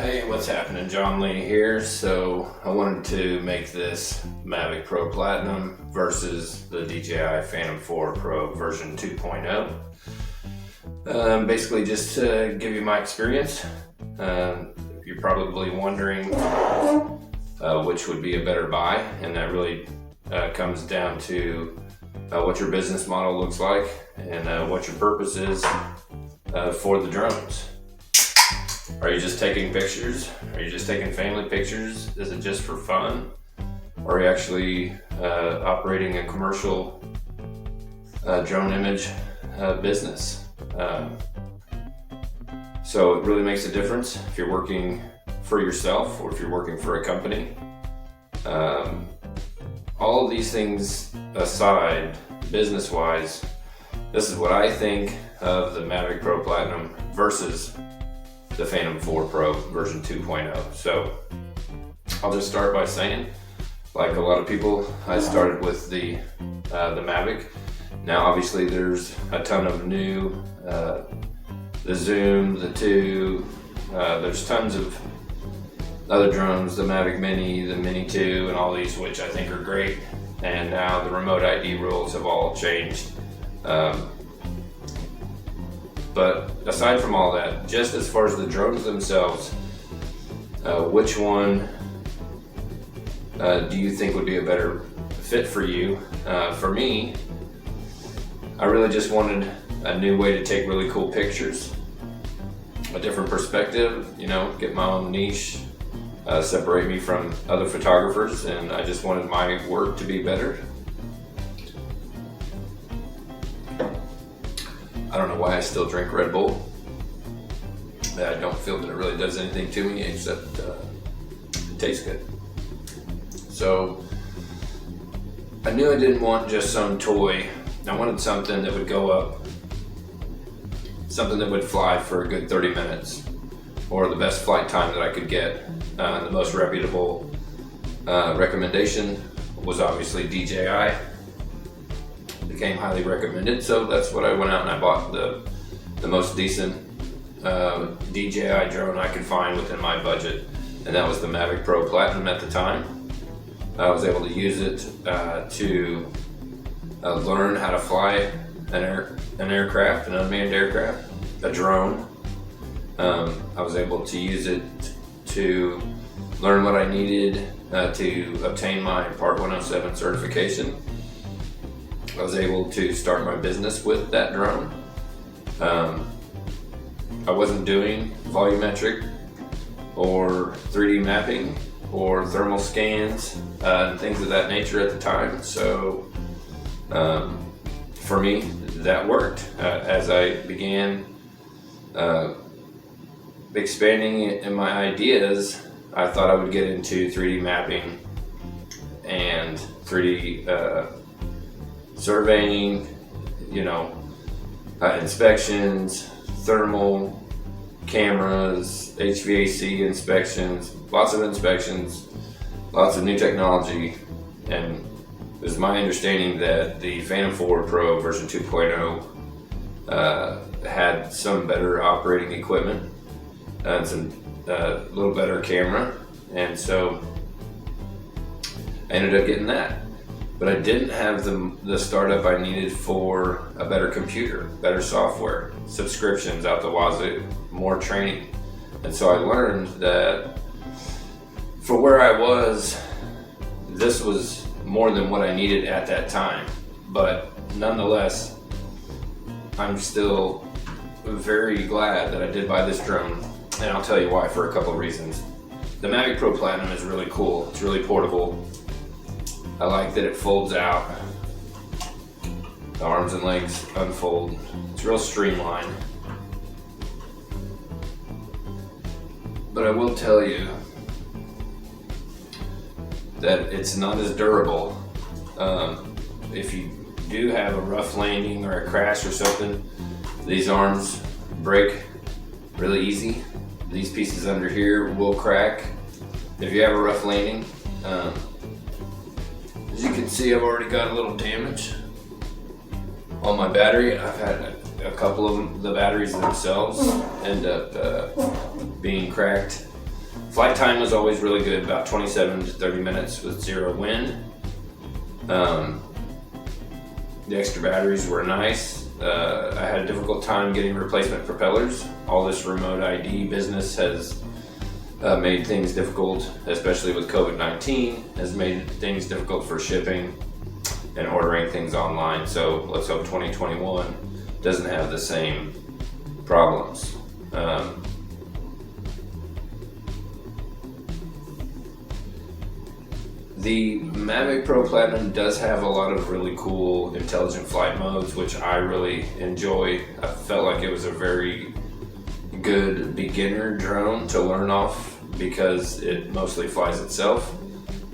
Hey, what's happening? John Lee here. So I wanted to make this Mavic Pro Platinum versus the DJI Phantom 4 Pro version 2.0. Basically just to give you my experience. You're probably wondering which would be a better buy, and that really comes down to what your business model looks like and what your purpose is for the drones. Are you just taking pictures? Are you just taking family pictures? Is it just for fun? Or are you actually operating a commercial drone image business? So it really makes a difference if you're working for yourself or if you're working for a company. All of these things aside, business-wise, this is what I think of the Mavic Pro Platinum versus the Phantom 4 Pro version 2.0. So I'll just start by saying, like a lot of people, I started with the Mavic. Now obviously there's a ton of new, the Zoom, the 2, there's tons of other drones, the Mavic Mini, the Mini 2, and all these, which I think are great. And now the remote ID rules have all changed. But aside from all that, just as far as the drones themselves, which one do you think would be a better fit for you? For me, I really just wanted a new way to take really cool pictures, a different perspective, get my own niche, separate me from other photographers, and I just wanted my work to be better. I don't know why I still drink Red Bull. I don't feel that it really does anything to me except it tastes good. So I knew I didn't want just some toy. I wanted something that would go up, something that would fly for a good 30 minutes, or the best flight time that I could get. The most reputable recommendation was obviously DJI. Became highly recommended, so that's what I went out and I bought the most decent DJI drone I could find within my budget, and that was the Mavic Pro Platinum at the time. I was able to use it to learn how to fly an aircraft, an unmanned aircraft, a drone. I was able to use it to learn what I needed to obtain my Part 107 certification. I was able to start my business with that drone. I wasn't doing volumetric or 3D mapping or thermal scans and things of that nature at the time. So for me, that worked. As I began expanding in my ideas, I thought I would get into 3D mapping and 3D surveying, inspections, thermal cameras, HVAC inspections, lots of new technology. And it was my understanding that the Phantom 4 Pro version 2.0 had some better operating equipment and some little better camera, and so I ended up getting that. But I didn't have the startup I needed for a better computer, better software, subscriptions out the wazoo, more training. And so I learned that for where I was, this was more than what I needed at that time. But nonetheless, I'm still very glad that I did buy this drone, and I'll tell you why for a couple of reasons. The Mavic Pro Platinum is really cool. It's really portable. I like that it folds out. The arms and legs unfold. It's real streamlined. But I will tell you that it's not as durable. If you do have a rough landing or a crash or something, these arms break really easy. These pieces under here will crack if you have a rough landing. As you can see, I've already got a little damage on my battery. I've had a couple of them, the batteries themselves end up being cracked Flight time was always really good, about 27 to 30 minutes with zero wind. The extra batteries were nice. I had a difficult time getting replacement propellers. All this remote ID business has made things difficult, especially with COVID-19, has made things difficult for shipping and ordering things online. So let's hope 2021 doesn't have the same problems. The Mavic Pro Platinum does have a lot of really cool intelligent flight modes, which I really enjoy. I felt like it was a very good beginner drone to learn off because it mostly flies itself.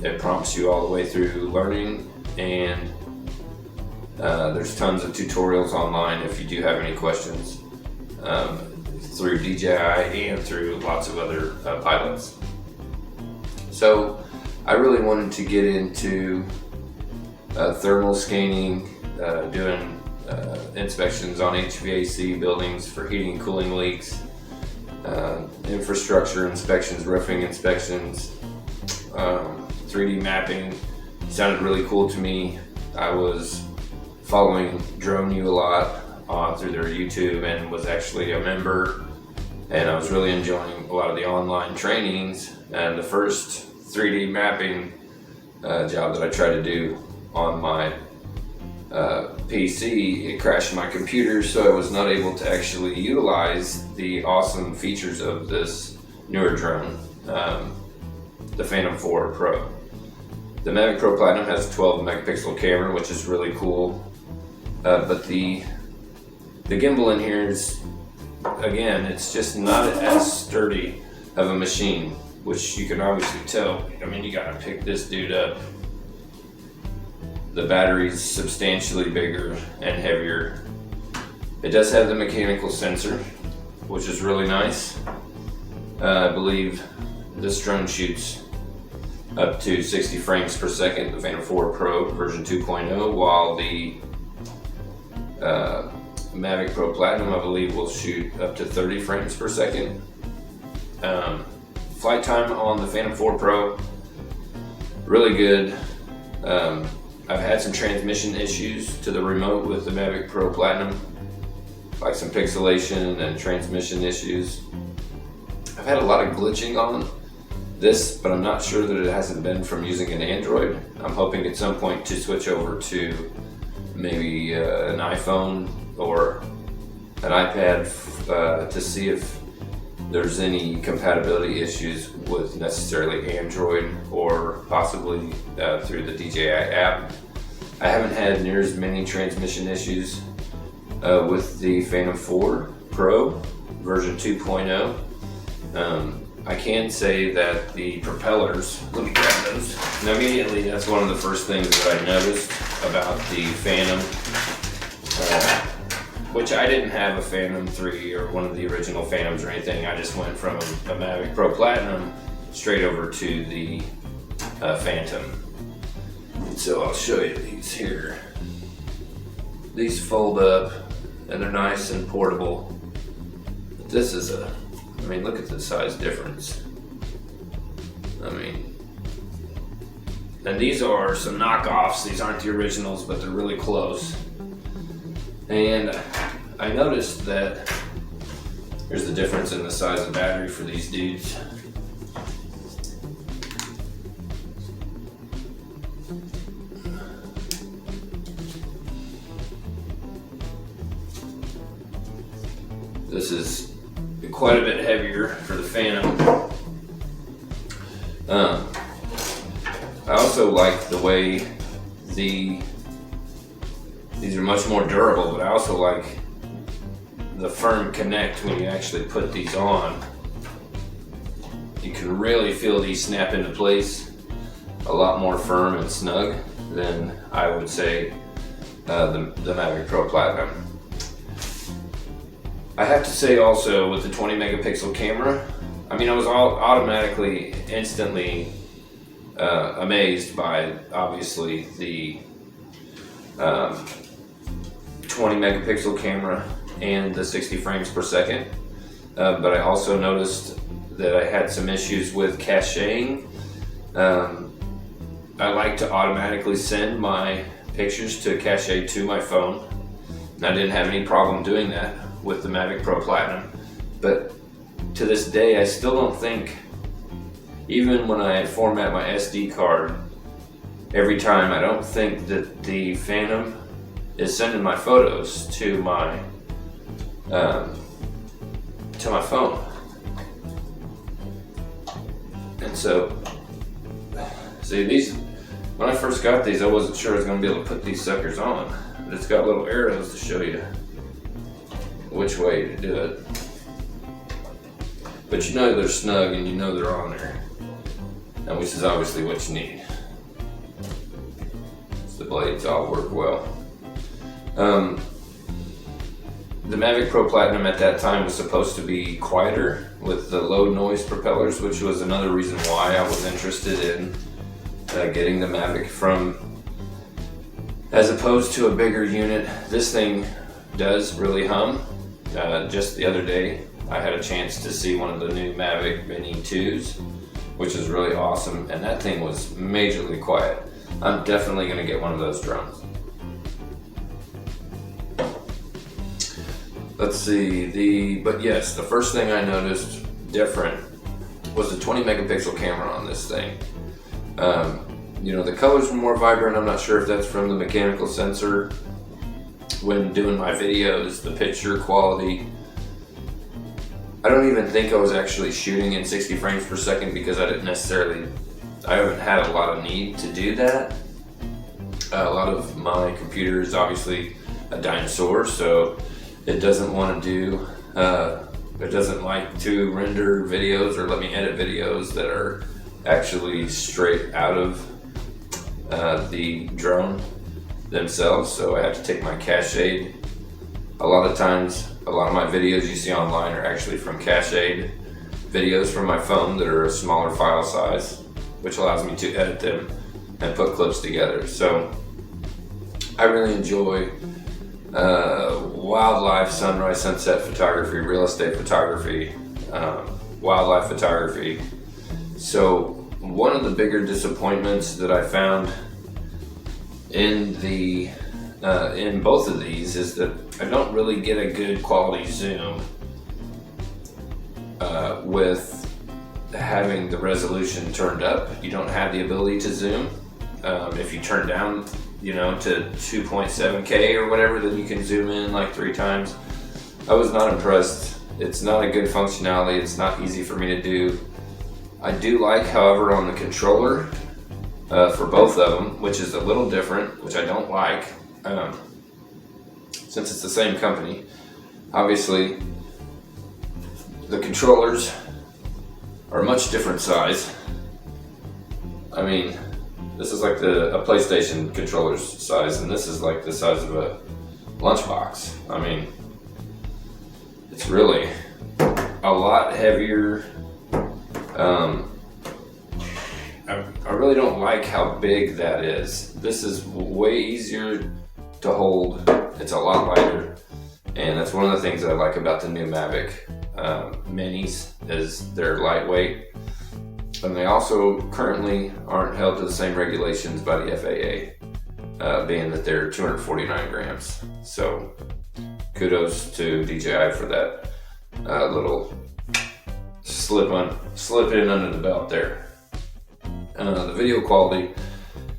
It prompts you all the way through learning, and there's tons of tutorials online if you do have any questions, through DJI and through lots of other pilots. So I really wanted to get into thermal scanning, doing inspections on HVAC buildings for heating and cooling leaks, infrastructure inspections, roofing inspections, 3D mapping. Sounded really cool to me. I was following Drone U a lot through their YouTube and was actually a member, and I was really enjoying a lot of the online trainings. And the first 3D mapping job that I tried to do on my PC, it crashed my computer, so I was not able to actually utilize the awesome features of this newer drone, the Phantom 4 Pro. The Mavic Pro Platinum has a 12 megapixel camera, which is really cool, but the gimbal in here is, again, it's just not as sturdy of a machine, which you can obviously tell. I mean, you gotta pick this dude up. The battery's substantially bigger and heavier. It does have the mechanical sensor, which is really nice. I believe this drone shoots up to 60 frames per second, the Phantom 4 Pro version 2.0, while the Mavic Pro Platinum, I believe, will shoot up to 30 frames per second. Flight time on the Phantom 4 Pro, really good. I've had some transmission issues to the remote with the Mavic Pro Platinum, like some pixelation and transmission issues. I've had a lot of glitching on this, but I'm not sure that it hasn't been from using an Android. I'm hoping at some point to switch over to maybe an iPhone or an iPad to see if there's any compatibility issues with necessarily Android or possibly through the DJI app. I haven't had near as many transmission issues with the Phantom 4 Pro version 2.0. I can say that the propellers, let me grab those. And immediately, that's one of the first things that I noticed about the Phantom, which I didn't have a Phantom 3 or one of the original Phantoms or anything. I just went from a Mavic Pro Platinum straight over to the Phantom. So I'll show you these here. These fold up and they're nice and portable. This is I mean, look at the size difference. I mean, and these are some knockoffs. These aren't the originals, but they're really close. And I noticed that here's the difference in the size of battery for these dudes. This is quite a bit heavier for the Phantom. I also like the way these are much more durable, but I also like the firm connect when you actually put these on. You can really feel these snap into place a lot more firm and snug than I would say the Mavic Pro Platinum. I have to say also with the 20 megapixel camera, I mean, I was automatically, instantly amazed by obviously the 20 megapixel camera and the 60 frames per second. But I also noticed that I had some issues with caching. I like to automatically send my pictures to cache to my phone. And I didn't have any problem doing that with the Mavic Pro Platinum. But to this day, I still don't think, even when I format my SD card every time, I don't think that the Phantom is sending my photos to my phone. And so, see, these, when I first got these, I wasn't sure I was going to be able to put these suckers on. But it's got little arrows to show you which way to do it. But you know they're snug and you know they're on there. And which is obviously what you need. So the blades all work well. The Mavic Pro Platinum at that time was supposed to be quieter with the low noise propellers, which was another reason why I was interested in getting the Mavic from, as opposed to a bigger unit. This thing does really hum. Just the other day, I had a chance to see one of the new Mavic Mini 2s, which is really awesome, and that thing was majorly quiet. I'm definitely going to get one of those drones. Let's see, but yes, the first thing I noticed different was the 20 megapixel camera on this thing. You know, the colors were more vibrant. I'm not sure if that's from the mechanical sensor. When doing my videos, the picture quality, I don't even think I was actually shooting in 60 frames per second because I haven't had a lot of need to do that. A lot of my computer is obviously a dinosaur, so it doesn't want to do, it doesn't like to render videos or let me edit videos that are actually straight out of the drone themselves, so I have to take my cached. A lot of times, a lot of my videos you see online are actually from cached videos from my phone that are a smaller file size, which allows me to edit them and put clips together. So I really enjoy wildlife, sunrise, sunset photography, real estate photography, wildlife photography. So one of the bigger disappointments that I found in both of these is that I don't really get a good quality zoom with having the resolution turned up. You don't have the ability to zoom. If you turn down, you know, to 2.7K or whatever, then you can zoom in like 3 times. I was not impressed. It's not a good functionality. It's not easy for me to do. I do like, however, on the controller for both of them, which is a little different, which I don't like, since it's the same company. Obviously, the controllers are a much different size. I mean, this is like a PlayStation controller's size, and this is like the size of a lunchbox. I mean, it's really a lot heavier. I really don't like how big that is. This is way easier to hold. It's a lot lighter, and that's one of the things that I like about the new Mavic Minis is they're lightweight. And they also currently aren't held to the same regulations by the FAA, being that they're 249 grams. So kudos to DJI for that little slip in under the belt there. The video quality,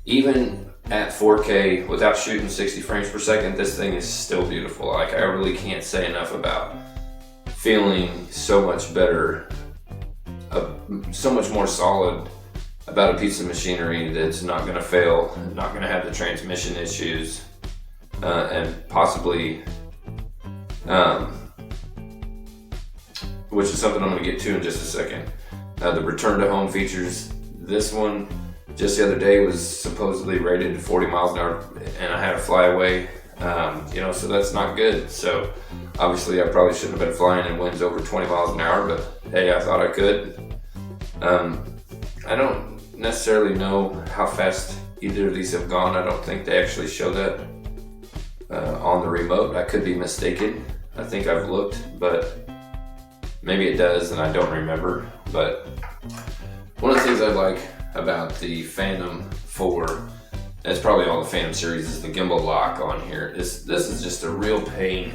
even at 4K without shooting 60 frames per second, this thing is still beautiful. Like, I really can't say enough about feeling so much better, so much more solid about a piece of machinery that's not going to fail, not going to have the transmission issues, and possibly, which is something I'm going to get to in just a second. The return to home features. This one, just the other day, was supposedly rated 40 miles an hour, and I had to fly away, you know, so that's not good. So obviously I probably shouldn't have been flying in winds over 20 miles an hour, but hey, I thought I could. I don't necessarily know how fast either of these have gone. I don't think they actually show that on the remote. I could be mistaken. I think I've looked, but Maybe it does and I don't remember, but one of the things I like about the Phantom 4, and it's probably all the Phantom series, is the gimbal lock on here. This is just a real pain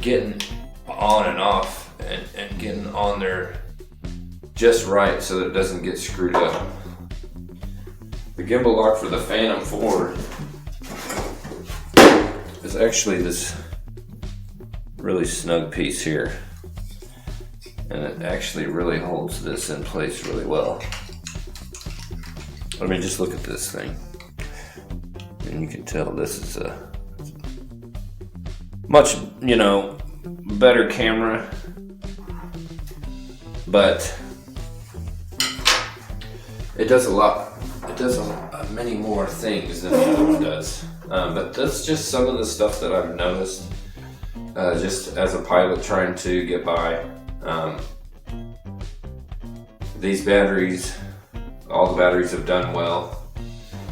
getting on and off and getting on there just right so that it doesn't get screwed up. The gimbal lock for the Phantom 4 is actually this really snug piece here, and it actually really holds this in place really well. I mean, just look at this thing, and you can tell this is a much, better camera, but it does a lot. It does many more things than the other one does. But that's just some of the stuff that I've noticed just as a pilot trying to get by. These batteries, all the batteries have done well.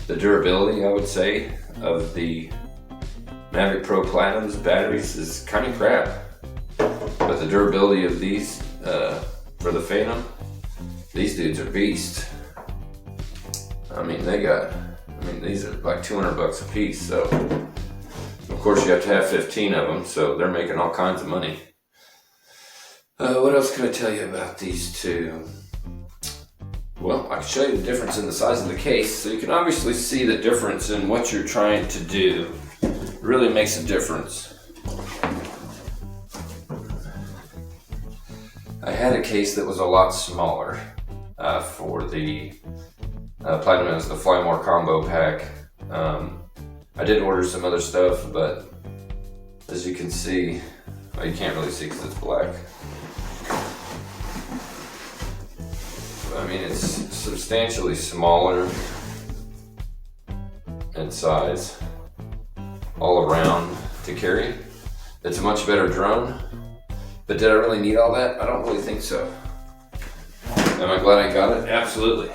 The durability, I would say, of the Mavic Pro Platinum's batteries is kind of crap. But the durability of these, for the Phantom, these dudes are beasts. I mean, these are like $200 a piece, so of course you have to have 15 of them, so they're making all kinds of money. What else can I tell you about these two? Well, I can show you the difference in the size of the case, so you can obviously see the difference in what you're trying to do. It really makes a difference. I had a case that was a lot smaller for the Platinum. Is the Fly More combo pack. I did order some other stuff, but as you can see, well, you can't really see because it's black. I mean, it's substantially smaller in size all around to carry. It's a much better drone, but did I really need all that? I don't really think so. Am I glad I got it? Absolutely.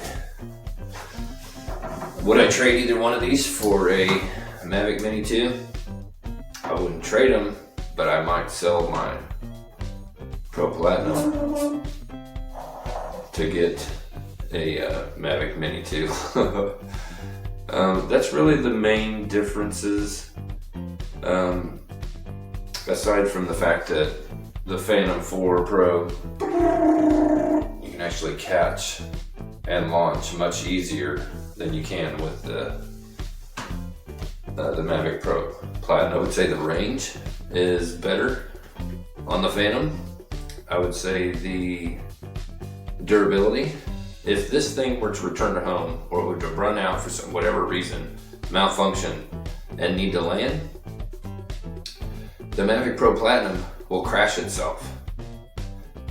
Would I trade either one of these for a Mavic Mini 2? I wouldn't trade them, but I might sell my Pro Platinum to get a Mavic Mini 2. That's really the main differences, aside from the fact that the Phantom 4 Pro, you can actually catch and launch much easier than you can with the Mavic Pro Platinum. I would say the range is better on the Phantom. I would say the durability. If this thing were to return to home or were to run out for whatever reason, malfunction, and need to land, the Mavic Pro Platinum will crash itself.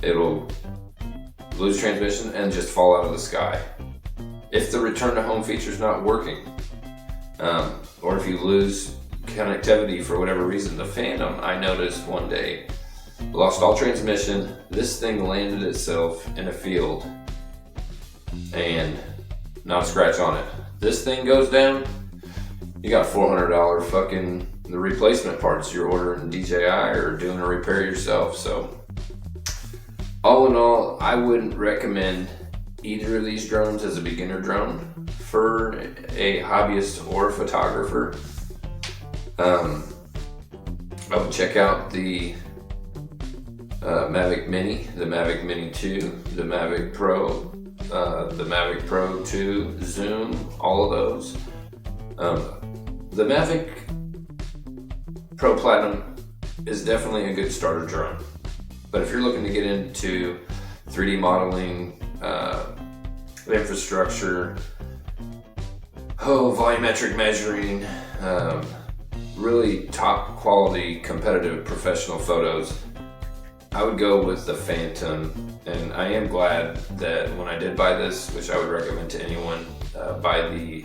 It'll lose transmission and just fall out of the sky. If the return to home feature is not working, or if you lose connectivity for whatever reason, the Phantom, I noticed one day, lost all transmission. This thing landed itself in a field and not a scratch on it. This thing goes down, you got $400 fucking the replacement parts you're ordering DJI or doing a repair yourself. So all in all, I wouldn't recommend either of these drones as a beginner drone for a hobbyist or photographer. I would check out the Mavic Mini, the Mavic Mini 2, the Mavic Pro, the Mavic Pro 2, Zoom, all of those. The Mavic Pro Platinum is definitely a good starter drone. But if you're looking to get into 3D modeling, infrastructure, volumetric measuring, really top quality competitive professional photos, I would go with the Phantom. And I am glad that when I did buy this, which I would recommend to anyone, buy the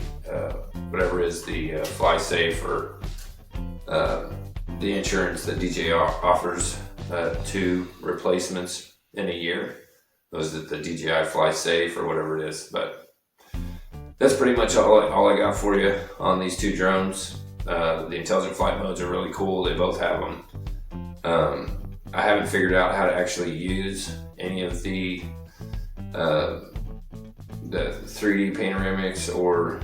whatever is the Fly Safe or the insurance that DJI offers, 2 replacements in a year. Those are the DJI Fly Safe or whatever it is. But that's pretty much all I got for you on these 2 drones. The intelligent flight modes are really cool. They both have them. I haven't figured out how to actually use any of the 3D panoramics or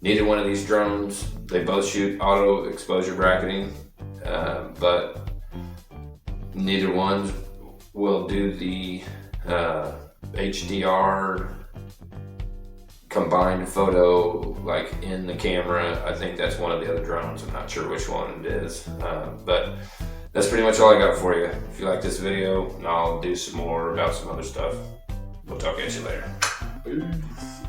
neither one of these drones. They both shoot auto exposure bracketing, but neither one will do the HDR combined photo like in the camera. I think that's one of the other drones. I'm not sure which one it is, but that's pretty much all I got for you. If you like this video, I'll do some more about some other stuff. We'll talk at you later. Peace.